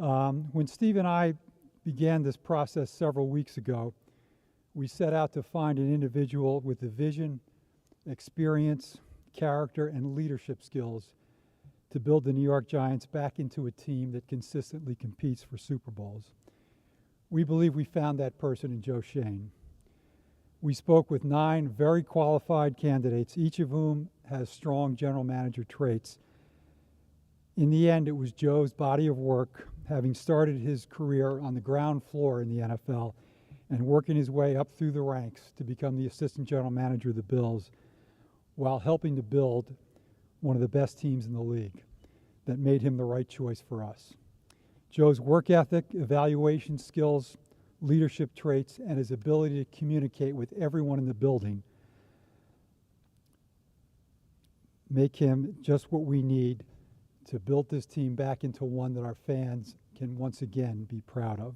When Steve and I began this process several weeks ago, we set out to find an individual with the vision, experience, character, and leadership skills to build the New York Giants back into a team that consistently competes for Super Bowls. We believe we found that person in Joe Schoen. We spoke with 9 very qualified candidates, each of whom has strong general manager traits. In the end, it was Joe's body of work, having started his career on the ground floor in the NFL and working his way up through the ranks to become the assistant general manager of the Bills, while helping to build one of the best teams in the league, that made him the right choice for us. Joe's work ethic, evaluation skills, leadership traits, and his ability to communicate with everyone in the building make him just what we need to build this team back into one that our fans can once again be proud of.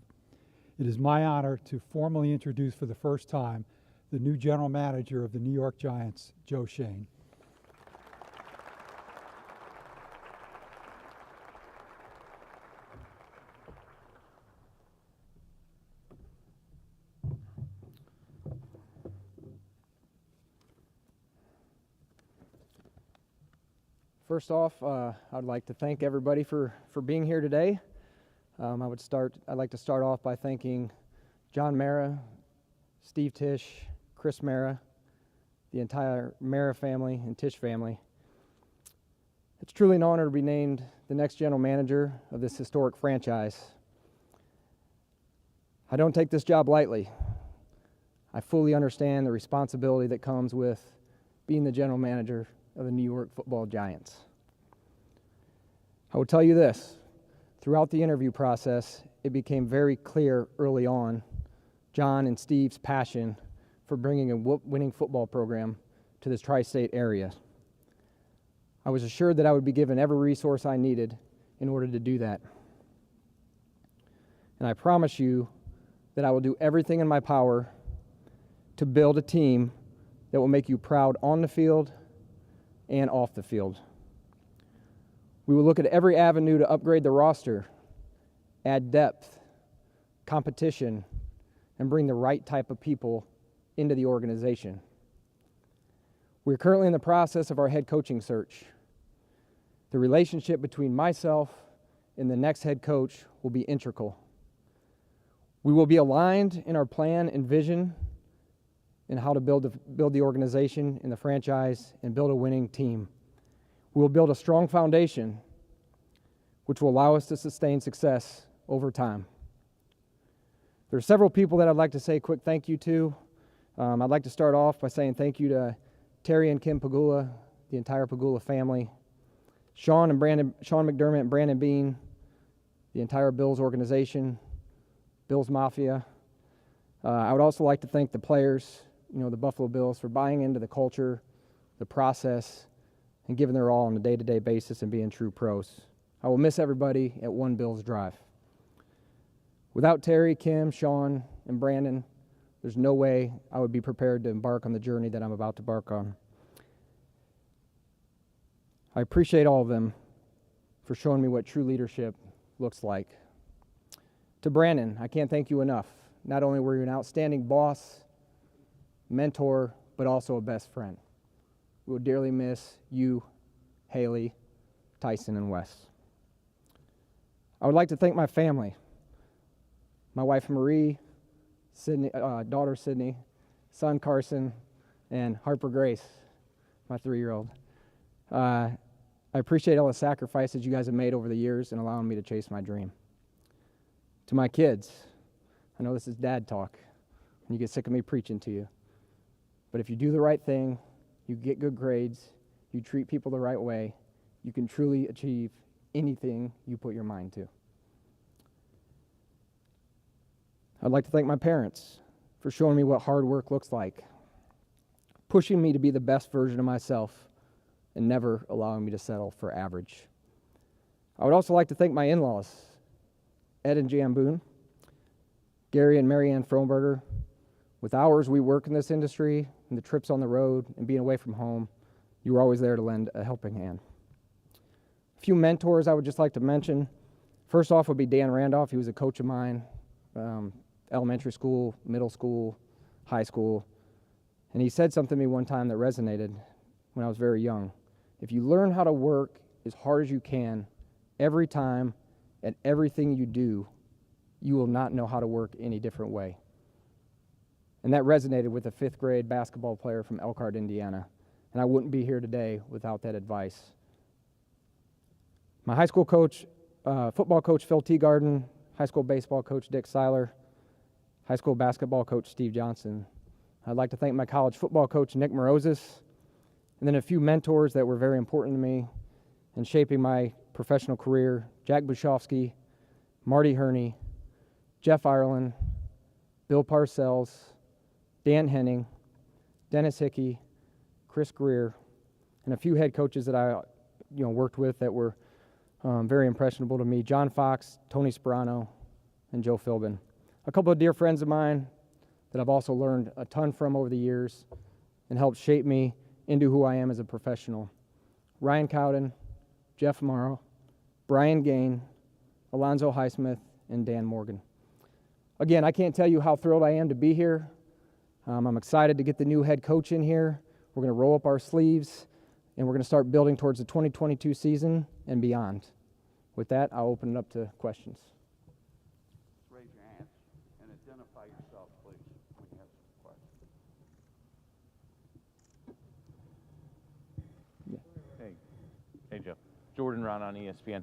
It is my honor to formally introduce for the first time the new general manager of the New York Giants, Joe Schoen. First off, I'd like to thank everybody for being here today. I'd like to start off by thanking John Mara, Steve Tisch, Chris Mara, the entire Mara family and Tisch family. It's truly an honor to be named the next general manager of this historic franchise. I don't take this job lightly. I fully understand the responsibility that comes with being the general manager of the New York Football Giants. I will tell you this, throughout the interview process, it became very clear early on John and Steve's passion for bringing a winning football program to this tri-state area. I was assured that I would be given every resource I needed in order to do that. And I promise you that I will do everything in my power to build a team that will make you proud on the field and off the field. We will look at every avenue to upgrade the roster, add depth, competition, and bring the right type of people into the organization. We're currently in the process of our head coaching search. The relationship between myself and the next head coach will be integral. We will be aligned in our plan and vision and how to build the organization and the franchise and build a winning team. We will build a strong foundation which will allow us to sustain success over time. There are several people that I'd like to say a quick thank you to. I'd like to start off by saying thank you to Terry and Kim Pagula, the entire Pagula family, Sean McDermott and Brandon Bean, the entire Bills organization, Bills Mafia. I would also like to thank the players, the Buffalo Bills, for buying into the culture, the process, and giving their all on a day-to-day basis and being true pros. I will miss everybody at One Bills Drive. Without Terry, Kim, Sean, and Brandon, there's no way I would be prepared to embark on the journey that I'm about to embark on. I appreciate all of them for showing me what true leadership looks like. To Brandon, I can't thank you enough. Not only were you an outstanding boss, mentor, but also a best friend. We will dearly miss you, Haley, Tyson, and Wes. I would like to thank my family, my wife Marie, Sydney, daughter Sydney, son Carson, and Harper Grace, my 3-year-old. I appreciate all the sacrifices you guys have made over the years in allowing me to chase my dream. To my kids, I know this is dad talk, and you get sick of me preaching to you, but if you do the right thing, you get good grades, you treat people the right way, you can truly achieve anything you put your mind to. I'd like to thank my parents for showing me what hard work looks like, pushing me to be the best version of myself, and never allowing me to settle for average. I would also like to thank my in-laws, Ed and Jan Boone, Gary and Marianne Frohnberger. With hours we work in this industry and the trips on the road and being away from home, you were always there to lend a helping hand. A few mentors I would just like to mention. First off would be Dan Randolph. He was a coach of mine, elementary school, middle school, high school. And he said something to me one time that resonated when I was very young. If you learn how to work as hard as you can every time at everything you do, you will not know how to work any different way. And that resonated with a 5th grade basketball player from Elkhart, Indiana. And I wouldn't be here today without that advice. My high school coach, football coach Phil Teagarden, high school baseball coach Dick Seiler, high school basketball coach Steve Johnson. I'd like to thank my college football coach Nick Morozis, and then a few mentors that were very important to me in shaping my professional career: Jack Bushofsky, Marty Herney, Jeff Ireland, Bill Parcells, Dan Henning, Dennis Hickey, Chris Greer, and a few head coaches that I worked with that were very impressionable to me: John Fox, Tony Sperano, and Joe Philbin. A couple of dear friends of mine that I've also learned a ton from over the years and helped shape me into who I am as a professional: Ryan Cowden, Jeff Morrow, Brian Gain, Alonzo Highsmith, and Dan Morgan. Again, I can't tell you how thrilled I am to be here. I'm excited to get the new head coach in here. We're going to roll up our sleeves, and we're going to start building towards the 2022 season and beyond. With that, I'll open it up to questions. Raise your hands and identify yourself, please, when you have some questions. Hey, Joe. Jordan Ron on ESPN.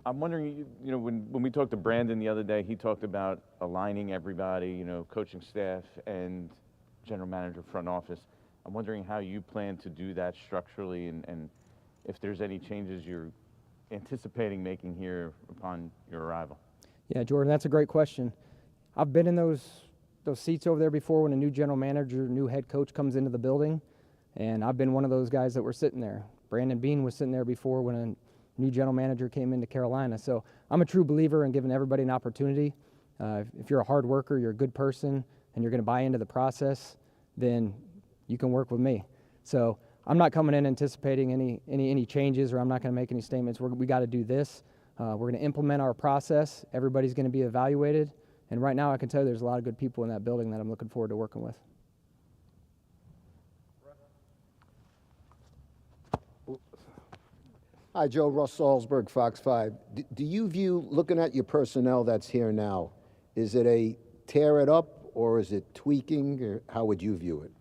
I'm wondering, when we talked to Brandon the other day, he talked about aligning everybody, coaching staff and general manager, front office. I'm wondering how you plan to do that structurally, and if there's any changes you're anticipating making here upon your arrival. Yeah, Jordan, that's a great question. I've been in those seats over there before when a new general manager, new head coach comes into the building, and I've been one of those guys that were sitting there. Brandon Bean was sitting there before when a new general manager came into Carolina. So I'm a true believer in giving everybody an opportunity. If you're a hard worker, you're a good person, and you're going to buy into the process, then you can work with me. So I'm not coming in anticipating any changes, or I'm not going to make any statements. We got to do this. We're going to implement our process. Everybody's going to be evaluated. And right now I can tell you there's a lot of good people in that building that I'm looking forward to working with. Hi, Joe. Russ Salzberg, Fox 5. Do you view, looking at your personnel that's here now, is it a tear it up or is it tweaking, or how would you view it?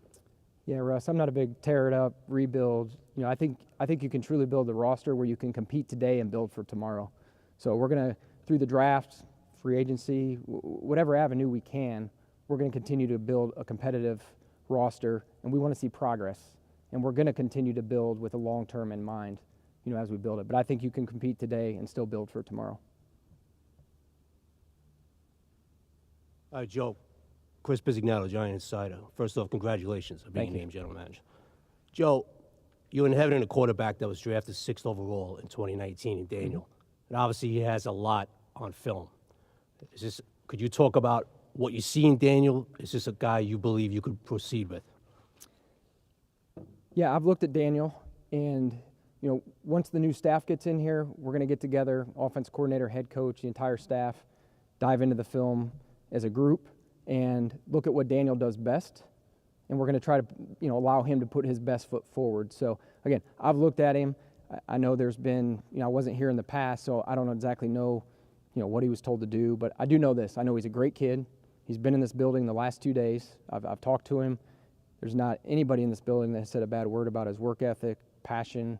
Yeah, Russ, I'm not a big tear it up, rebuild. I think you can truly build a roster where you can compete today and build for tomorrow. So we're going to, through the draft, free agency, whatever avenue we can, we're going to continue to build a competitive roster, and we want to see progress. And we're going to continue to build with a long term in mind, as we build it. But I think you can compete today and still build for tomorrow. Joe, Chris Bisignato, Giant Insider. First off, congratulations on being named general manager. Joe, you inherited a quarterback that was drafted 6th overall in 2019 in Daniel. Mm-hmm. And obviously he has a lot on film. Could you talk about what you see in Daniel? Is this a guy you believe you could proceed with? Yeah, I've looked at Daniel, and once the new staff gets in here, we're going to get together, offense coordinator, head coach, the entire staff, dive into the film as a group and look at what Daniel does best. And we're going to try to, allow him to put his best foot forward. So again, I've looked at him. I know there's been, I wasn't here in the past, so I don't exactly know, what he was told to do. But I do know this. I know he's a great kid. He's been in this building the last 2 days. I've talked to him. There's not anybody in this building that said a bad word about his work ethic, passion,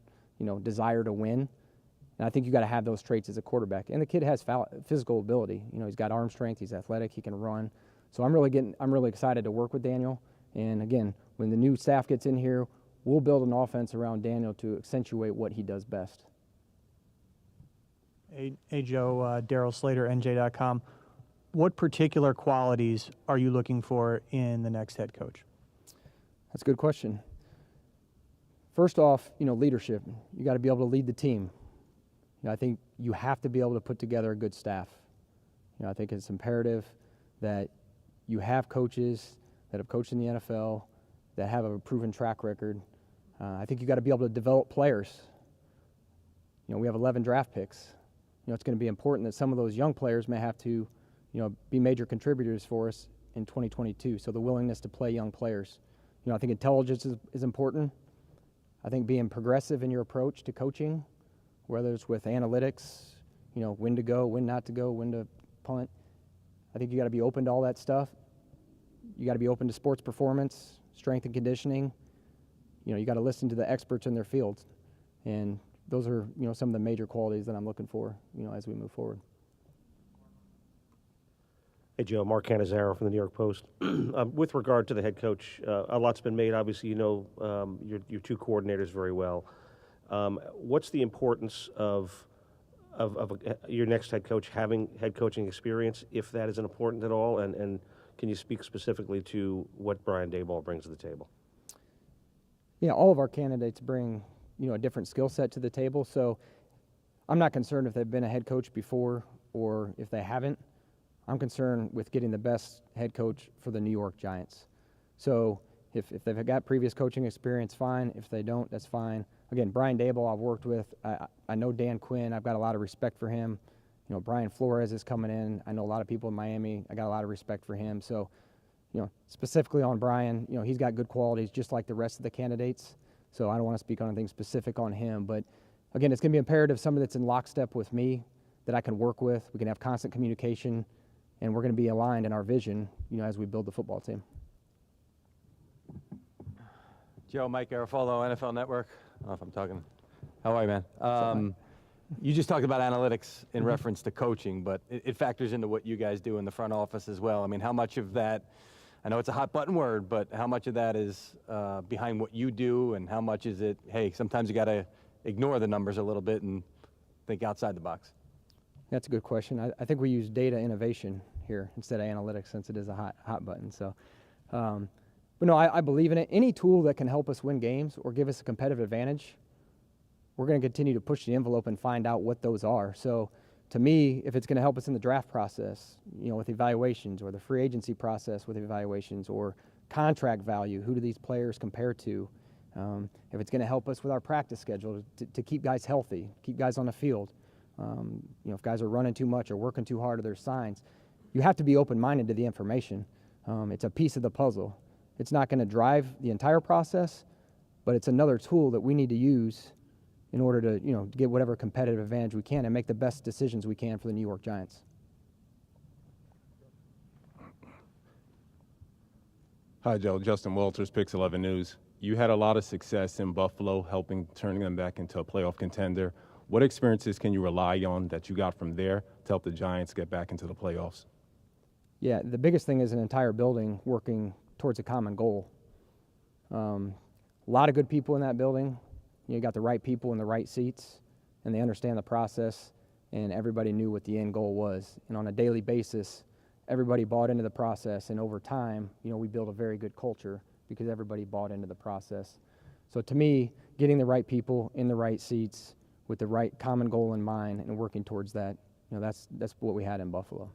desire to win. And I think you got to have those traits as a quarterback. And the kid has physical ability. He's got arm strength. He's athletic. He can run. So I'm really excited to work with Daniel. And again, when the new staff gets in here, we'll build an offense around Daniel to accentuate what he does best. Hey Joe, Daryl Slater, NJ.com. What particular qualities are you looking for in the next head coach? That's a good question. First off, leadership. You got to be able to lead the team. I think you have to be able to put together a good staff. I think it's imperative that you have coaches that have coached in the NFL, that have a proven track record. I think you got to be able to develop players. We have 11 draft picks. it's going to be important that some of those young players may have to, be major contributors for us in 2022. So the willingness to play young players. I think intelligence is important. I think being progressive in your approach to coaching, whether it's with analytics, when to go, when not to go, when to punt. I think you got to be open to all that stuff. You got to be open to sports performance, strength and conditioning. You got to listen to the experts in their fields. And those are, some of the major qualities that I'm looking for, as we move forward. Hey, Joe, Mark Cannizzaro from the New York Post. With regard to the head coach, a lot's been made. Obviously, your two coordinators very well. What's the importance of your next head coach having head coaching experience, if that is important at all? And can you speak specifically to what Brian Daboll brings to the table? Yeah, all of our candidates bring, a different skill set to the table. So I'm not concerned if they've been a head coach before or if they haven't. I'm concerned with getting the best head coach for the New York Giants. So if they've got previous coaching experience, fine. If they don't, that's fine. Again, Brian Daboll I've worked with. I know Dan Quinn. I've got a lot of respect for him. Brian Flores is coming in. I know a lot of people in Miami. I got a lot of respect for him. So, specifically on Brian, he's got good qualities just like the rest of the candidates. So I don't want to speak on anything specific on him. But, again, it's going to be imperative somebody that's in lockstep with me that I can work with. We can have constant communication. And we're going to be aligned in our vision, as we build the football team. Joe, Mike Garofalo, NFL Network. I don't know if I'm talking. How are you, man? You just talked about analytics in reference to coaching, but it factors into what you guys do in the front office as well. I mean, how much of that, I know it's a hot button word, but how much of that is behind what you do, and how much is it, hey, sometimes you got to ignore the numbers a little bit and think outside the box? That's a good question. I think we use data innovation here instead of analytics, since it is a hot button. So, but no, I believe in it. Any tool that can help us win games or give us a competitive advantage, we're going to continue to push the envelope and find out what those are. So, to me, if it's going to help us in the draft process, with evaluations, or the free agency process with evaluations, or contract value, who do these players compare to? If it's going to help us with our practice schedule to keep guys healthy, keep guys on the field. If guys are running too much or working too hard, or there's signs, you have to be open-minded to the information. It's a piece of the puzzle. It's not going to drive the entire process, but it's another tool that we need to use in order to, get whatever competitive advantage we can and make the best decisions we can for the New York Giants. Hi, Joe. Justin Walters, Pix 11 News. You had a lot of success in Buffalo, turning them back into a playoff contender. What experiences can you rely on that you got from there to help the Giants get back into the playoffs? Yeah, the biggest thing is an entire building working towards a common goal. A lot of good people in that building. You got the right people in the right seats, and they understand the process, and everybody knew what the end goal was. And on a daily basis, everybody bought into the process, and over time, we built a very good culture because everybody bought into the process. So to me, getting the right people in the right seats with the right common goal in mind and working towards that, that's what we had in Buffalo.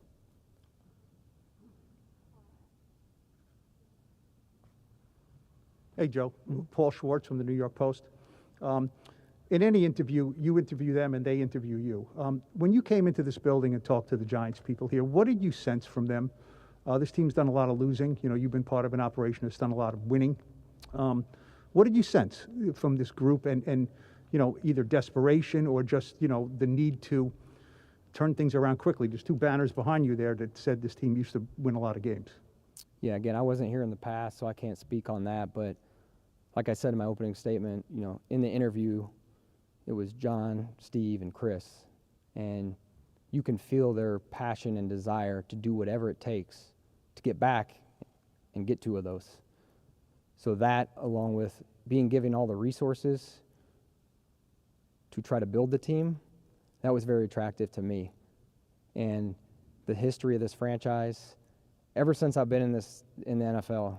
Hey, Joe. Paul Schwartz from the New York Post. In any interview, you interview them and they interview you. When you came into this building and talked to the Giants people here, what did you sense from them? This team's done a lot of losing. You've been part of an operation that's done a lot of winning. What did you sense from this group and either desperation or just, the need to turn things around quickly? There's two banners behind you there that said this team used to win a lot of games. Yeah, again, I wasn't here in the past, so I can't speak on that. But like I said in my opening statement, in the interview, it was John, Steve, and Chris. And you can feel their passion and desire to do whatever it takes to get back and get two of those. So that, along with being given all the resources to try to build the team, that was very attractive to me. And the history of this franchise, ever since I've been in the NFL,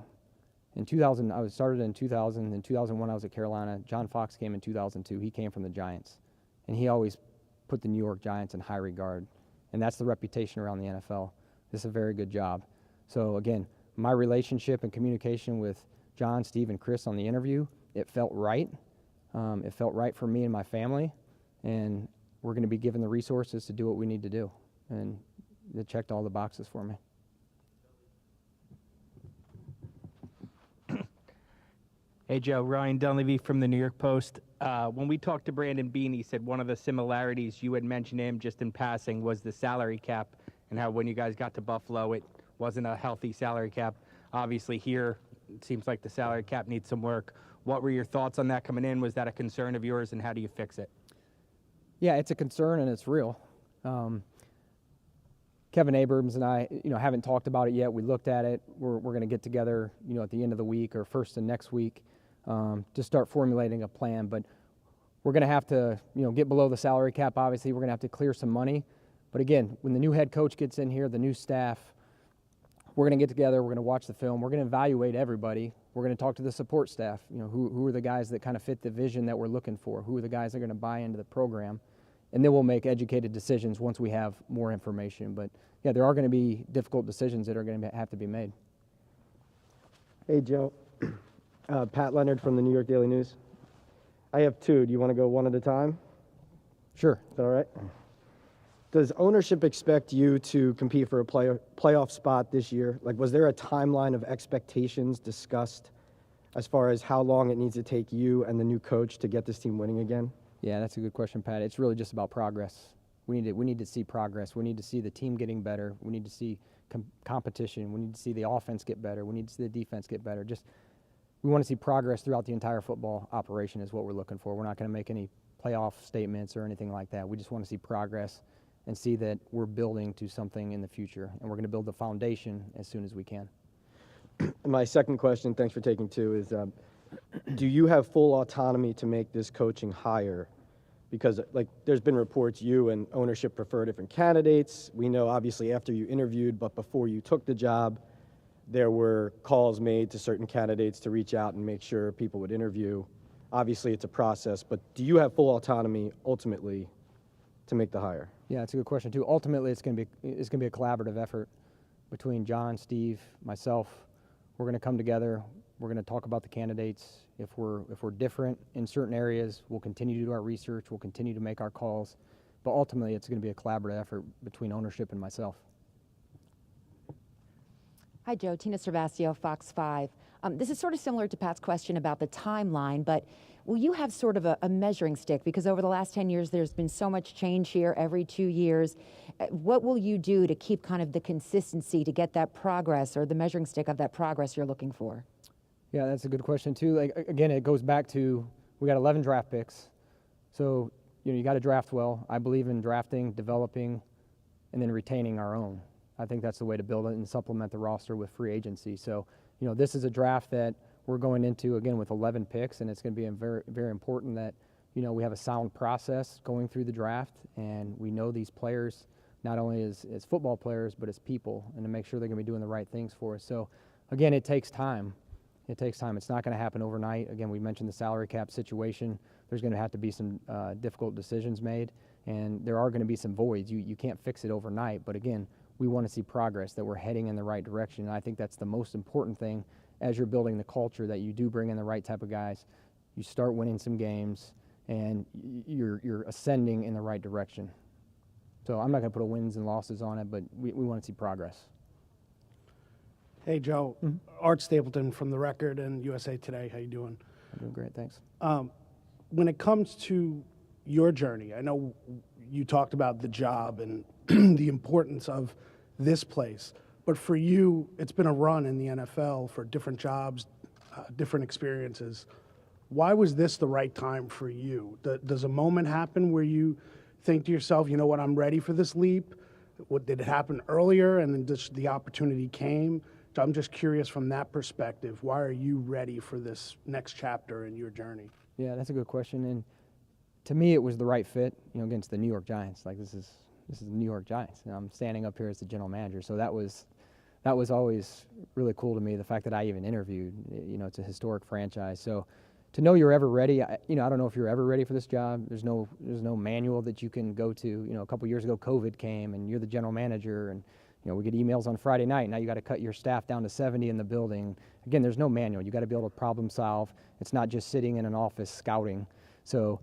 in 2000, I started in 2000. In 2001, I was at Carolina. John Fox came in 2002. He came from the Giants. And he always put the New York Giants in high regard. And that's the reputation around the NFL. This is a very good job. So, again, my relationship and communication with John, Steve, and Chris on the interview, it felt right. It felt right for me and my family. And we're going to be given the resources to do what we need to do. And it checked all the boxes for me. Hey, Joe. Ryan Dunleavy from the New York Post. When we talked to Brandon Beane, he said one of the similarities you had mentioned him just in passing was the salary cap, and how when you guys got to Buffalo, it wasn't a healthy salary cap. Obviously here, it seems like the salary cap needs some work. What were your thoughts on that coming in? Was that a concern of yours, and how do you fix it? Yeah, it's a concern, and it's real. Kevin Abrams and I, haven't talked about it yet. We looked at it. We're going to get together, at the end of the week or first and next week to start formulating a plan. But we're going to have to, get below the salary cap. Obviously, we're going to have to clear some money. But again, when the new head coach gets in here, the new staff, we're going to get together. We're going to watch the film. We're going to evaluate everybody. We're going to talk to the support staff. Who are the guys that kind of fit the vision that we're looking for? Who are the guys that are going to buy into the program? And then we'll make educated decisions once we have more information. But yeah, there are going to be difficult decisions that are going to have to be made. Hey, Joe. Pat Leonard from the New York Daily News. I have two. Do you want to go one at a time? Sure. Is that all right? Does ownership expect you to compete for a playoff spot this year? Like, was there a timeline of expectations discussed as far as how long it needs to take you and the new coach to get this team winning again? Yeah, that's a good question, Pat. It's really just about progress. We need to see progress. We need to see the team getting better. We need to see competition. We need to see the offense get better. We need to see the defense get better. We want to see progress throughout the entire football operation is what we're looking for. We're not going to make any playoff statements or anything like that. We just want to see progress and see that we're building to something in the future, and we're going to build the foundation as soon as we can. My second question, thanks for taking two, is do you have full autonomy to make this coaching hire? Because there's been reports you and ownership prefer different candidates. We know obviously after you interviewed, but before you took the job, there were calls made to certain candidates to reach out and make sure people would interview. Obviously it's a process, but do you have full autonomy ultimately to make the hire? Yeah, that's a good question too. Ultimately, it's going to be a collaborative effort between John, Steve, myself. We're going to come together. We're going to talk about the candidates. If we're different in certain areas, we'll continue to do our research. We'll continue to make our calls. But ultimately, it's going to be a collaborative effort between ownership and myself. Hi, Joe. Tina Cervasio, Fox 5. This is sort of similar to Pat's question about the timeline, but will you have sort of a measuring stick? Because over the last 10 years, there's been so much change here every 2 years. What will you do to keep kind of the consistency to get that progress, or the measuring stick of that progress you're looking for? Yeah, that's a good question too. Again, it goes back to, we got 11 draft picks. So, you got to draft well. I believe in drafting, developing, and then retaining our own. I think that's the way to build it and supplement the roster with free agency. So, this is a draft that we're going into, again, with 11 picks, and it's going to be very, very important that, we have a sound process going through the draft, and we know these players not only as football players, but as people, and to make sure they're going to be doing the right things for us. So, again, it takes time. It takes time. It's not going to happen overnight. Again, we mentioned the salary cap situation. There's going to have to be some difficult decisions made, and there are going to be some voids. You can't fix it overnight, but again, we want to see progress, that we're heading in the right direction. And I think that's the most important thing as you're building the culture, that you do bring in the right type of guys. You start winning some games, and you're ascending in the right direction. So I'm not going to put a wins and losses on it, but we want to see progress. Hey, Joe. Art Stapleton from The Record and USA Today. How you doing? I'm doing great, thanks. When it comes to your journey, I know you talked about the job and the importance of this place, but for you, it's been a run in the NFL for different jobs, different experiences. Why was this the right time for you? Does a moment happen where you think to yourself, you know what, I'm ready for this leap? Did it happen earlier and then just the opportunity came? So I'm just curious from that perspective, why are you ready for this next chapter in your journey? Yeah, that's a good question. And to me, it was the right fit, against the New York Giants. This is the New York Giants. I'm standing up here as the general manager. So that was always really cool to me, the fact that I even interviewed. It's a historic franchise. So to know you're ever ready, I don't know if you're ever ready for this job. There's no manual that you can go to. A couple years ago, COVID came, and you're the general manager, and we get emails on Friday night. Now you got to cut your staff down to 70 in the building. Again, there's no manual. You got to be able to problem solve. It's not just sitting in an office scouting. So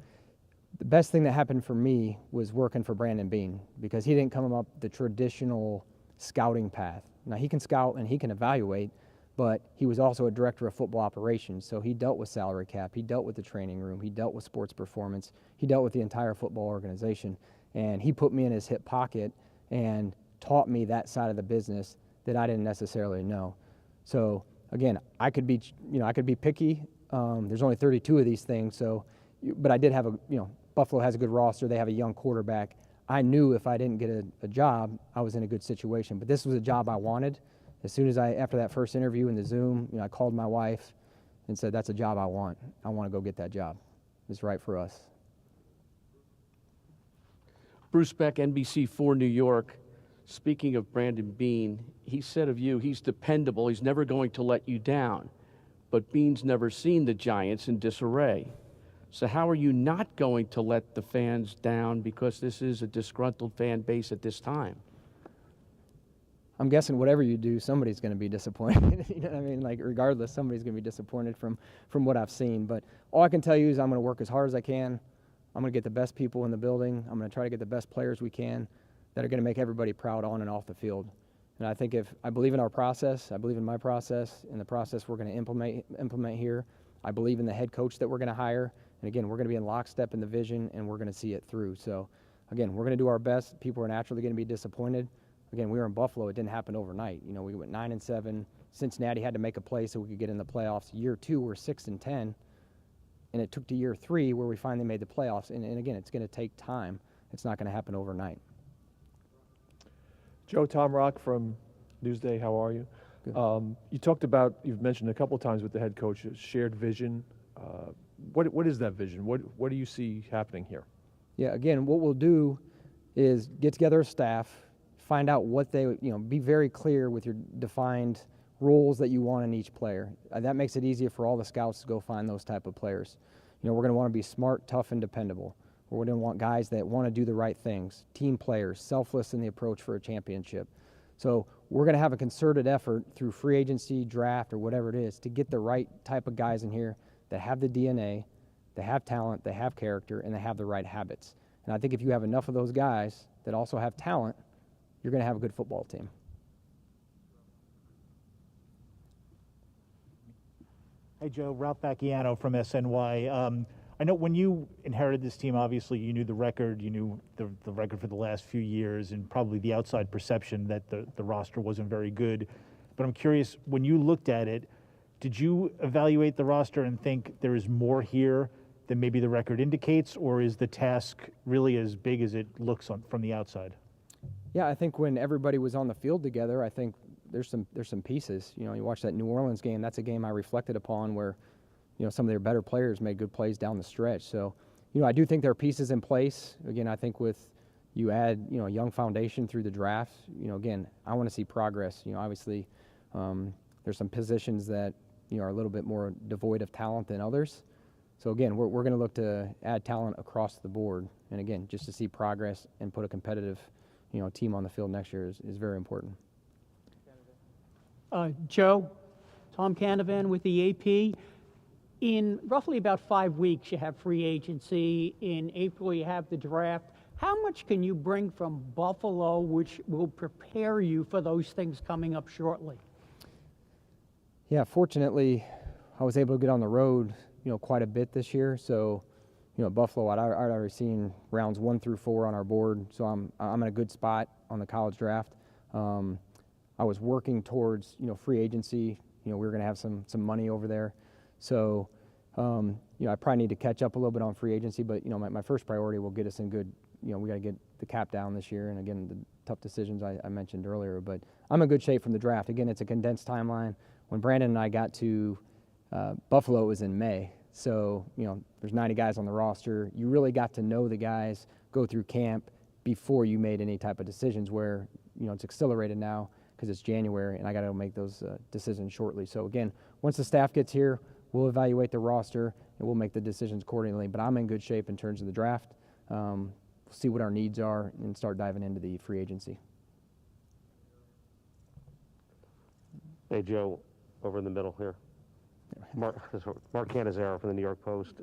the best thing that happened for me was working for Brandon Beane, because he didn't come up the traditional scouting path. Now, he can scout and he can evaluate, but he was also a director of football operations, so he dealt with salary cap, he dealt with the training room, he dealt with sports performance, he dealt with the entire football organization, and he put me in his hip pocket and taught me that side of the business that I didn't necessarily know. So again, I could be picky. There's only 32 of these things, so, but I did have Buffalo has a good roster. They have a young quarterback. I knew if I didn't get a job, I was in a good situation. But this was a job I wanted. As soon as after that first interview in the Zoom, I called my wife and said, "That's a job I want. I want to go get that job. It's right for us." Bruce Beck, NBC4 New York. Speaking of Brandon Beane, he said of you, he's dependable. He's never going to let you down. But Beane's never seen the Giants in disarray. So how are you not going to let the fans down, because this is a disgruntled fan base at this time? I'm guessing whatever you do, somebody's going to be disappointed. You know what I mean? Like, regardless, somebody's going to be disappointed from what I've seen. But all I can tell you is I'm going to work as hard as I can. I'm going to get the best people in the building. I'm going to try to get the best players we can that are going to make everybody proud on and off the field. And I think if I believe in our process, I believe in my process, and the process we're going to implement here. I believe in the head coach that we're going to hire. And again, we're going to be in lockstep in the vision, and we're going to see it through. So again, we're going to do our best. People are naturally going to be disappointed. Again, we were in Buffalo. It didn't happen overnight. We went 9-7. Cincinnati had to make a play so we could get in the playoffs. Year 2, we're 6-10. And it took to year 3 where we finally made the playoffs. And again, it's going to take time. It's not going to happen overnight. Joe, Tom Rock from Newsday, how are you? You talked about, you've mentioned a couple of times with the head coach, shared vision. What is that vision? What do you see happening here? Yeah, again, what we'll do is get together a staff, find out what they, be very clear with your defined roles that you want in each player. That makes it easier for all the scouts to go find those type of players. We're going to want to be smart, tough, and dependable. We're going to want guys that want to do the right things, team players, selfless in the approach for a championship. So we're going to have a concerted effort through free agency, draft, or whatever it is to get the right type of guys in here that have the DNA, that have talent, that have character, and that have the right habits. And I think if you have enough of those guys that also have talent, you're going to have a good football team. Hey, Joe, Ralph Bacchiano from SNY. I know when you inherited this team, obviously you knew the record, you knew the record for the last few years, and probably the outside perception that the roster wasn't very good. But I'm curious, when you looked at it, did you evaluate the roster and think there is more here than maybe the record indicates, or is the task really as big as it looks from the outside? Yeah, I think when everybody was on the field together, I think there's some pieces. You watch that New Orleans game, that's a game I reflected upon where, some of their better players made good plays down the stretch. So, I do think there are pieces in place. Again, I think with you add, a young foundation through the draft, again, I want to see progress. Obviously, there's some positions that, are a little bit more devoid of talent than others. So again, we're going to look to add talent across the board. And again, just to see progress and put a competitive, team on the field next year is very important. Joe, Tom Canavan with the AP. In roughly about 5 weeks, you have free agency. In April, you have the draft. How much can you bring from Buffalo, which will prepare you for those things coming up shortly? Yeah, fortunately, I was able to get on the road, quite a bit this year. So, Buffalo, I'd already seen rounds 1 through 4 on our board. So I'm in a good spot on the college draft. I was working towards, free agency. We were going to have some money over there. So, I probably need to catch up a little bit on free agency, but, my first priority will get us in good, we got to get the cap down this year. And again, the tough decisions I mentioned earlier, but I'm in good shape from the draft. Again, it's a condensed timeline. When Brandon and I got to Buffalo, it was in May. So, there's 90 guys on the roster. You really got to know the guys, go through camp before you made any type of decisions where, it's accelerated now because it's January and I got to make those decisions shortly. So again, once the staff gets here, we'll evaluate the roster and we'll make the decisions accordingly. But I'm in good shape in terms of the draft. We'll see what our needs are and start diving into the free agency. Hey, Joe, over in the middle here. Mark Cannizzaro from the New York Post.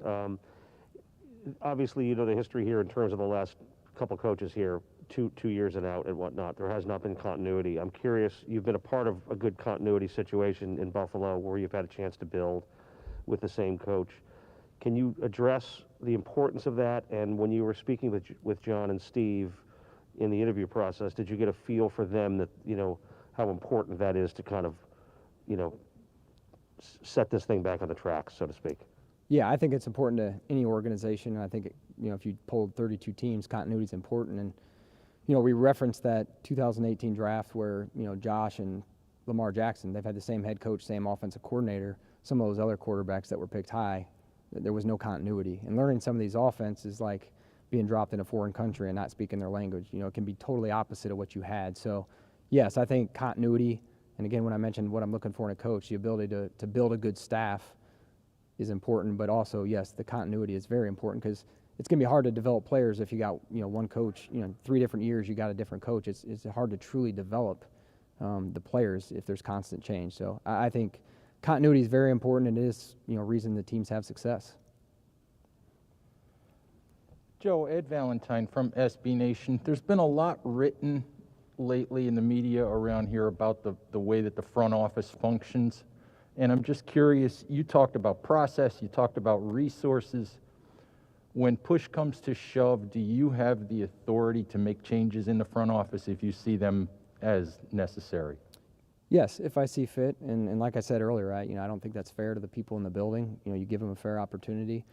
obviously, you know the history here in terms of the last couple coaches here, two years and out and whatnot. There has not been continuity. I'm curious, you've been a part of a good continuity situation in Buffalo where you've had a chance to build with the same coach. Can you address the importance of that? And when you were speaking with John and Steve in the interview process, did you get a feel for them that, you know, how important that is to kind of, you know, set this thing back on the tracks, so to speak? Yeah, I think it's important to any organization. And I think, you know, if you polled 32 teams, continuity is important. And, you know, we referenced that 2018 draft where, you know, Josh and Lamar Jackson, they've had the same head coach, same offensive coordinator. Some of those other quarterbacks that were picked high, there was no continuity. And learning some of these offenses is like being dropped in a foreign country and not speaking their language. You know, it can be totally opposite of what you had. So, yes, I think continuity, and again, when I mentioned what I'm looking for in a coach, the ability to build a good staff is important, but also, yes, the continuity is very important because it's going to be hard to develop players if you got, you know, one coach, you know, 3 different years you got a different coach. It's hard to truly develop the players if there's constant change. So I think continuity is very important, and it is, you know, reason the teams have success. Joe, Ed Valentine from SB Nation. There's been a lot written lately in the media around here about the way that the front office functions. And I'm just curious, you talked about process, you talked about resources. When push comes to shove, do you have the authority to make changes in the front office if you see them as necessary? Yes, if I see fit, and like I said earlier, I don't think that's fair to the people in the building. You know, you give them a fair opportunity.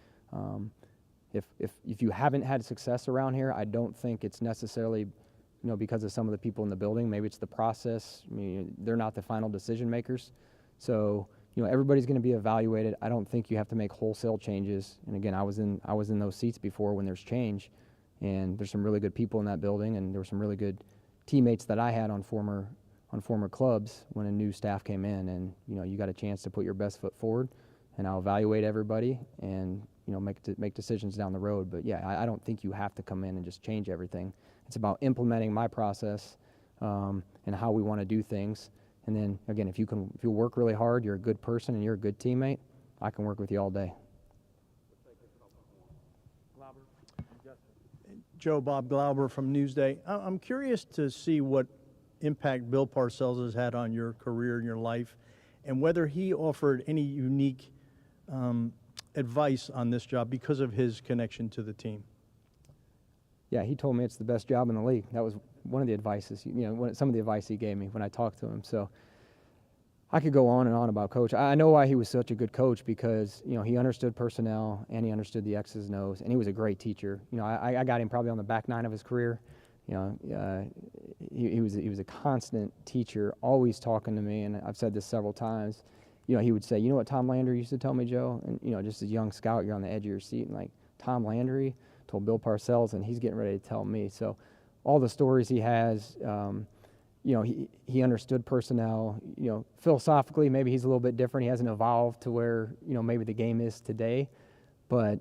If you haven't had success around here, I don't think it's necessarily, you know, because of some of the people in the building. Maybe it's the process. I mean, they're not the final decision makers. So, you know, everybody's going to be evaluated. I don't think you have to make wholesale changes. And again, I was in those seats before when there's change, and there's some really good people in that building, and there were some really good teammates that I had on former clubs when a new staff came in. And, you know, you got a chance to put your best foot forward, and I'll evaluate everybody and, you know, make decisions down the road. But yeah, I don't think you have to come in and just change everything. It's about implementing my process and how we want to do things. And then again, if you work really hard, you're a good person and you're a good teammate, I can work with you all day. Joe, Bob Glauber from Newsday. I'm curious to see what impact Bill Parcells has had on your career and your life, and whether he offered any unique advice on this job because of his connection to the team. Yeah, he told me it's the best job in the league. That was one of the advices, you know, some of the advice he gave me when I talked to him. So I could go on and on about Coach. I know why he was such a good coach, because, you know, he understood personnel and he understood the X's and O's, and he was a great teacher. You know, I got him probably on the back 9 of his career. You know, he was a constant teacher, always talking to me, and I've said this several times. You know, he would say, you know what Tom Landry used to tell me, Joe? And, you know, just as a young scout, you're on the edge of your seat, and like, Tom Landry told Bill Parcells, and he's getting ready to tell me. So all the stories he has, you know, he understood personnel. You know, philosophically, maybe he's a little bit different. He hasn't evolved to where, you know, maybe the game is today. But,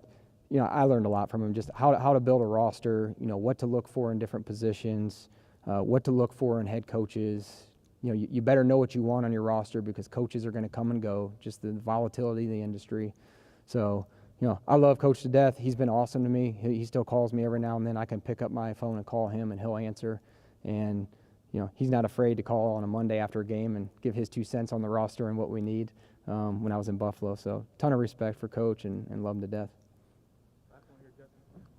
you know, I learned a lot from him, just how to build a roster, you know, what to look for in different positions, what to look for in head coaches. You know, you better know what you want on your roster, because coaches are going to come and go, just the volatility of the industry. So, you know, I love Coach to death. He's been awesome to me. He still calls me every now and then. I can pick up my phone and call him, and he'll answer. And, you know, he's not afraid to call on a Monday after a game and give his 2 cents on the roster and what we need when I was in Buffalo. So ton of respect for Coach and love him to death.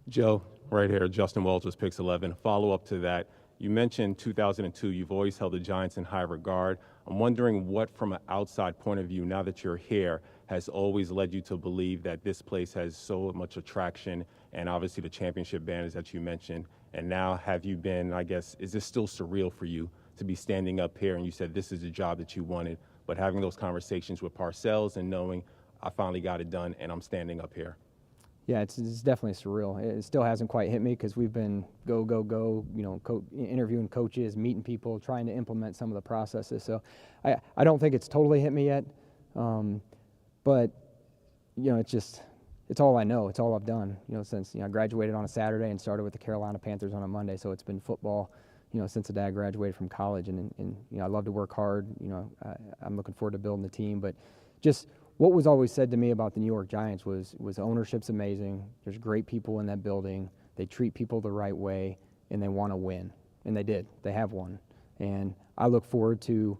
Joe, right here, Justin Walters, Pix 11. Follow up to that. You mentioned 2002. You've always held the Giants in high regard. I'm wondering what, from an outside point of view, now that you're here, has always led you to believe that this place has so much attraction, and obviously the championship banners that you mentioned. And now have you been, I guess, is this still surreal for you to be standing up here and you said this is the job that you wanted, but having those conversations with Parcells and knowing I finally got it done and I'm standing up here? Yeah, it's definitely surreal. It still hasn't quite hit me, because we've been go, you know, interviewing coaches, meeting people, trying to implement some of the processes. So I don't think it's totally hit me yet. But, you know, it's all I know. It's all I've done, you know, since, you know, I graduated on a Saturday and started with the Carolina Panthers on a Monday. So it's been football, you know, since the day I graduated from college. And you know, I love to work hard. You know, I'm looking forward to building the team. But just what was always said to me about the New York Giants was ownership's amazing. There's great people in that building. They treat people the right way, and they want to win. And they did. They have won. And I look forward to,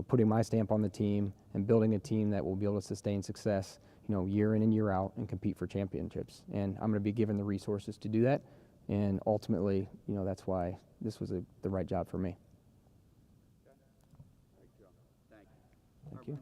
putting my stamp on the team and building a team that will be able to sustain success, year in and year out and compete for championships. And I'm going to be given the resources to do that. And ultimately, that's why this was the right job for me. Thank you.